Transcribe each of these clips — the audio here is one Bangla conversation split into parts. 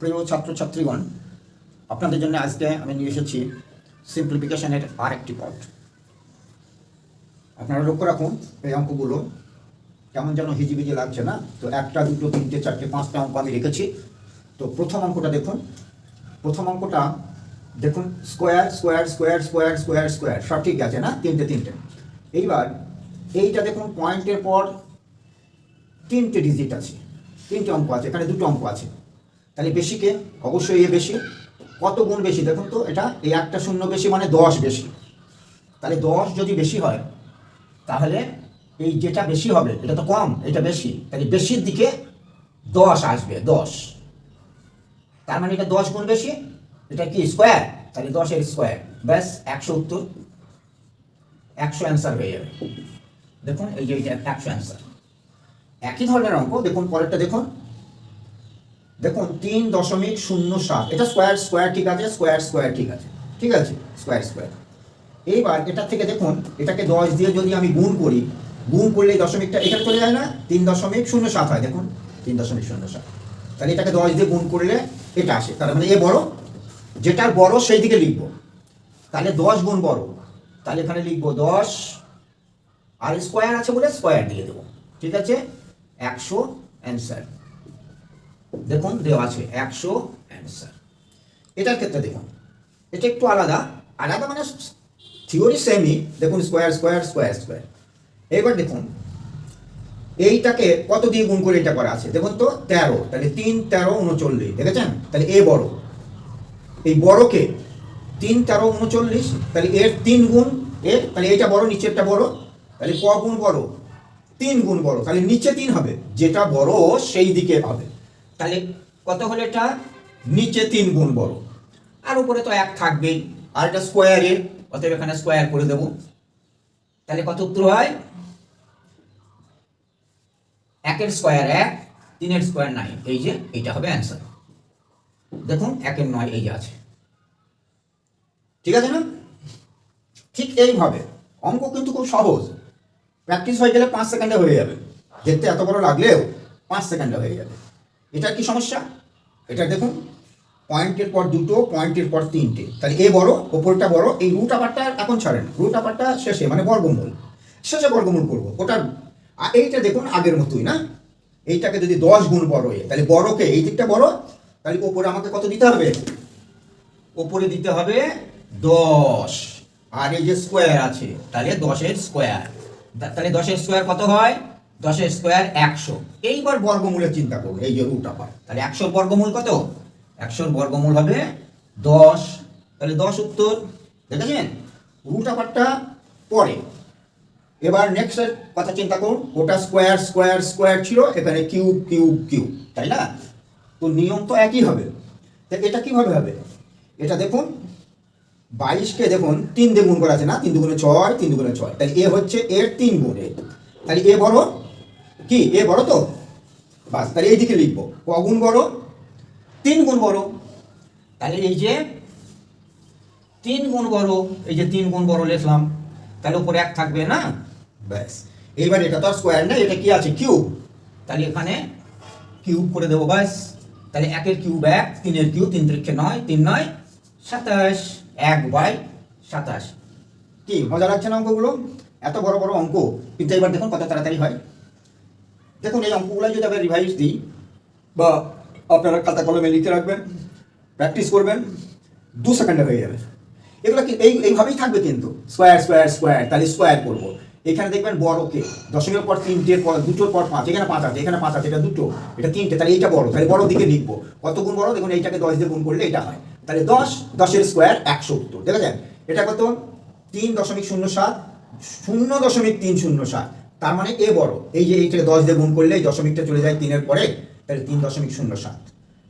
প্রিয় ছাত্রছাত্রীগণ, আপনাদের জন্য আজকে আমি নিয়ে এসেছি সিম্পলিফিকেশনের আরেকটি পথ। আপনারা লক্ষ্য রাখুন, এই অঙ্কগুলো কেমন যেন হিজিবিজি লাগছে না? তো একটা, দুটো, তিনটে, চারটে, পাঁচটা অঙ্ক আমি রেখেছি। তো প্রথম অঙ্কটা দেখুন। প্রথম অঙ্কটা দেখুন, square square square square square square সব ঠিক আছে না? তিনটে তিনটে। এইবার এইটা দেখুন, পয়েন্টের পর তিনটে ডিজিট আছে, তিনটে অঙ্ক আছে, এখানে দুটো অঙ্ক আছে। তাহলে বেশিকে অবশ্যই এ বেশি। কত গুণ বেশি দেখুন তো? এটা এই একটা শূন্য বেশি মানে 10 বেশি। তাহলে 10 যদি বেশি হয় তাহলে এই যেটা বেশি হবে এটা তো কম, এটা বেশি, তাহলে বেশির দিকে 10 আসবে, 10। তার মানে এটা 10 গুণ বেশি, এটা কি স্কোয়ার, তাহলে 10-এর স্কোয়ার, ব্যাস 100 উত্তর, 100 অ্যান্সার হয়ে যাবে। দেখুন এই যে এটা 100 অ্যান্সার। একই ধরনের অঙ্ক দেখুন, পরেরটা দেখুন। দেখুন 3.07, এটা স্কোয়ার স্কোয়ার ঠিক আছে, স্কোয়ার স্কোয়ার ঠিক আছে, ঠিক আছে, স্কোয়ার স্কোয়ার। এইবার এটা থেকে দেখুন, এটাকে 10 দিয়ে যদি আমি গুণ করি, গুণ করলে এই দশমিকটা এখানে চলে যায় না? 3.07 হয়, দেখুন 3.07। তাহলে এটাকে 10 দিয়ে গুণ করলে এটা আসে, তার মানে এ বড়, যেটার বড় সেই দিকে লিখবো। তাহলে 10 গুণ বড়, তাহলে এখানে লিখবো 10, আর স্কোয়ার আছে বলে স্কোয়ার দিয়ে দেবো, ঠিক আছে। 100 অ্যান্সার দেখুন দেওয়া আছে, 100 অ্যান্সার। এটার ক্ষেত্রে দেখুন, এটা একটু আলাদা, আলাদা মানে থিওরি সেমই। দেখুন স্কোয়ার স্কোয়ার স্কোয়ার স্কোয়ার। এবার দেখুন এইটাকে কত দিয়ে গুণ করে এটা করা আছে দেখুন তো, 13। তাহলে 3, 13, 39, দেখেছেন? তাহলে এ বড়, এই বড়কে 3, 13, 39, তাহলে এর 3 গুণ এর, তাহলে এইটা বড়, নিচেরটা বড়, তাহলে ক গুণ বড়? 3 গুণ বড়, তাহলে নিচে 3 হবে, যেটা বড় সেই দিকে হবে। তাহলে কত হলো এটা? নিচে 3 গুণ বড়, আর উপরে তো 1 থাকবেই, আর এটা স্কোয়ারের, অতএব এখানে স্কোয়ার করে দেব। তাহলে কত উত্তর হয়? 1-এর স্কোয়ার 1, 3-এর স্কোয়ার 9, এই যে এইটা হবে অ্যান্সার। দেখুন 1-এর 9 এই যে আছে, ঠিক আছে না? ঠিক এইভাবে অঙ্ক কিন্তু খুব সহজ, প্র্যাকটিস হয়ে গেলে 5 সেকেন্ডে হয়ে যাবে। দেখতে এত বড় লাগলেও 5 সেকেন্ডে হয়ে যাবে। এটার কি সমস্যা? এটা দেখুন, পয়েন্টের পর দুটো, পয়েন্টের পর তিনটে, তাহলে এ বড়, ওপরটা বড়। এই রুট আপারটা এখন ছাড়েন, রুট আপারটা শেষে মানে বর্গমূল, শেষে বর্গমূল করবো ওটার। এইটা দেখুন আগের মতোই না? এইটাকে যদি 10 গুণ বড় হয়, তাহলে বড়কে এই দিকটা বড়, তাহলে ওপরে আমাকে কত দিতে হবে? ওপরে দিতে হবে 10, আর এই যে স্কোয়ার আছে, তাহলে 10-এর স্কোয়ার, তাহলে 10-এর স্কোয়ার কত হয়? 10-এর স্কোয়ার 100। এইবার বর্গমূলের চিন্তা করবো, এই যে রুট আপার, তাহলে 100-র বর্গমূল কত? 100-র বর্গমূল হবে 10, তাহলে 10 উত্তর, দেখেছেন? রুট আপারটা পরে। এবার নেক্সটের কথা চিন্তা করুন, ওটা স্কোয়ার স্কোয়ার স্কোয়ার ছিল, এখানে কিউব কিউব কিউব, তাই না? তো নিয়ম তো একই হবে। তা এটা কিভাবে হবে? এটা দেখুন, 22-কে দেখুন 3 দিয়ে গুণ করা আছে না? 3 দুগুণে 6, 3 দুগুণে 6, তাহলে এ হচ্ছে এর 3 গুণ এ, তাহলে এ বড় কি? এ বড় তো, বাস, তাহলে এইদিকে লিখবো ক গুণ বড়? 3 গুণ বড়। তাহলে এই যে 3 গুণ বড়, এই যে 3 গুণ বড় লিখলাম, তাহলে উপরে 1 থাকবে না? ব্যাস। এইবার এটা তো আর স্কোয়ার না, এটা কি আছে? কিউব, তাহলে এখানে কিউব করে দেবো, ব্যাস। তাহলে 1-এর কিউব 1, 3-এর কিউব 3 3 9, 3 9 27, 1/27। কি মজা লাগছে না অঙ্কগুলো? এত বড় বড় অঙ্ক, কিন্তু এবার দেখুন কত তাড়াতাড়ি হয়। দেখুন এই অঙ্কগুলো যদি আবার রিভাইজ দিই, বা আপনারা খাতা কলমে লিখে রাখবেন, প্র্যাকটিস করবেন, 2 সেকেন্ডে হয়ে যাবে। এগুলো কি এইভাবেই থাকবে কিন্তু, স্কোয়ার স্কোয়ার স্কোয়ার, তাহলে স্কোয়ার করবো। এখানে দেখবেন বড়কে, দশমিকের পর 3টের পর 2টোর পর 5, এখানে 5 আছে, এখানে 5 আছে, এটা 2টো, এটা 3টে, তাহলে এইটা বড়, তাহলে বড় দিকে লিখবো। কত গুণ বড়? দেখুন এইটাকে 10 দিয়ে গুণ করলে এটা হয়, তাহলে 10, 10-এর স্কোয়ার 100 উত্তর, দেখেছেন? এটা কত? 3.07, 0.307, তার মানে এ বড়। এই যে এইটাকে 10 দিয়ে গুণ করলে এই দশমিকটা চলে যায় 3-এর পরে, তাহলে 3.07,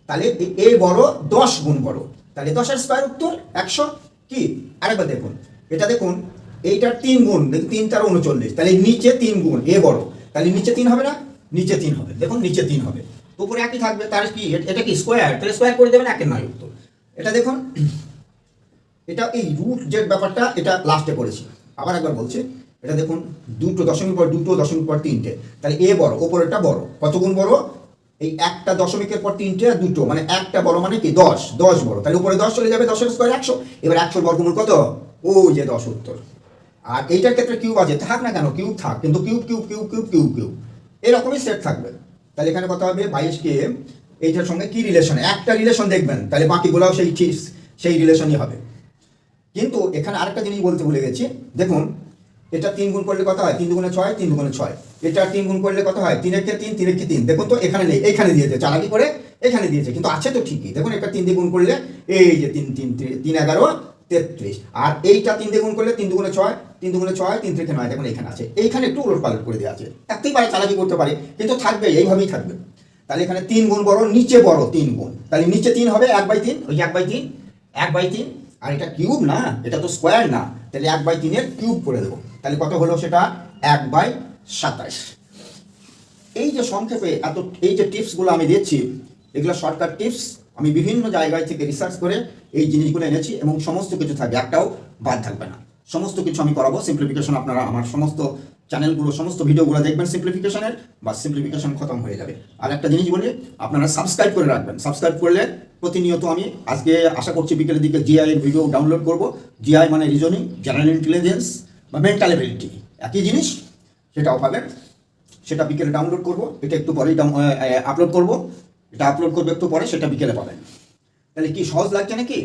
তাহলে এ বড় 10 গুণ বড়, তাহলে 10-এর স্কোয়ার উত্তর 100। কি আরেকবার দেখুন, এটা দেখুন, এইটার 3 গুণ, 3 13 39, তাহলে নিচে 3 গুণ, এ বড়, তাহলে নিচে 3 হবে না? নিচে 3 হবে, দেখুন নিচে 3 হবে, উপরে একই থাকবে, তার কি এটা কি স্কোয়ার, তাহলে স্কোয়ার করে দেবেন, 1-এর 9 উত্তর। এটা দেখুন, এটা এই রুট যে ব্যাপারটা, এটা লাস্টে করেছি, আবার একবার বলছি। এটা দেখুন, দুটো দশমিক পর দুটো, দশমিক পর 3টে, তাহলে এ বড়, ওপরেরটা বড়, কত গুণ বড়? এই একটা দশমিকের পর তিনটে আর দুটো, মানে একটা বড় মানে কি 10, 10 বড়, তাহলে উপরে 10 চলে যাবে, 10 এর স্কয়ার 100। এবার 100 বর্গমূল কত? ওই যে 10 উত্তর। আর এইটার ক্ষেত্রে কিউব আছে, থাক না কেন কিউব থাক, কিন্তু cube cube cube cube cube cube এরকমই সেট থাকবে। তাহলে এখানে কথা হবে 22কে এইটার সঙ্গে কি রিলেশন, একটা রিলেশন দেখবেন, তাহলে বাকিগুলোও সেই রিলেশনই হবে। কিন্তু এখানে আরেকটা জিনিস বলতে ভুলে গেছি, দেখুন এটা 3 গুণ করলে কত হয়? 3 দুগুণে 6, 3 দুগুণে 6। এটা 3 গুণ করলে কত হয়? 3 একে 3, 3 একে 3। দেখুন তো এখানে নেই, এখানে দিয়েছে, চালাকি করে এখানে দিয়েছে, কিন্তু আছে তো ঠিকই। দেখুন এটা 3 দিয়ে গুণ করলে এই যে 3 3 3 11 33। আর এইটা 3 দিয়ে গুণ করলে 3 দুগুণে 6, 3 দুগুণে 6, 3 থেকে 9। দেখুন এখানে আছে, এইখানে একটু উলট পালট করে দেওয়া আছে, থাকতেই পারে, চালাকি করতে পারে, কিন্তু থাকবে, এইভাবেই থাকবে। তাহলে এখানে 3 গুণ বড়, নিচে বড় 3 গুণ, তাহলে নিচে 3 হবে 1/3, ওই যে 1/3, 1/3। আর এটা কিউব না, এটা তো স্কোয়ার না, তাহলে 1/3 এর কিউব করে দেবো, তাহলে কত হলো সেটা? 1/27। এই যে সংক্ষেপে এই যে টিপসগুলো আমি দিচ্ছি, এগুলো শর্টকাট টিপস, আমি বিভিন্ন জায়গায় থেকে রিসার্চ করে এই জিনিসগুলো এনেছি, এবং সমস্ত কিছু থাকবে, একটাও বাদ থাকবে না, সমস্ত কিছু আমি করাবো। সিম্পলিফিকেশন আপনারা আমার সমস্ত চ্যানেলগুলো, সমস্ত ভিডিওগুলো দেখবেন সিম্পলিফিকেশনের, বা সিম্পলিফিকেশন খতম হয়ে যাবে। আর একটা জিনিস বলি, আপনারা সাবস্ক্রাইব করে রাখবেন। সাবস্ক্রাইব করলে প্রতিনিয়ত আমি, আজকে আশা করছি বিকেলের দিকে জিআই এর ভিডিও ডাউনলোড করব। জিআই মানে রিজনিং, জেনারেল ইন্টেলিজেন্স বা মেন্টাল এবিলিটি, একই জিনিস, সেটাও পাবেন। সেটা বিকেলে ডাউনলোড করব, এটা একটু পরেই আপলোড করব, এটা আপলোড করবো একটু পরে, সেটা বিকেলে পাবেন। তাহলে কি সহজ লাগছে নাকি?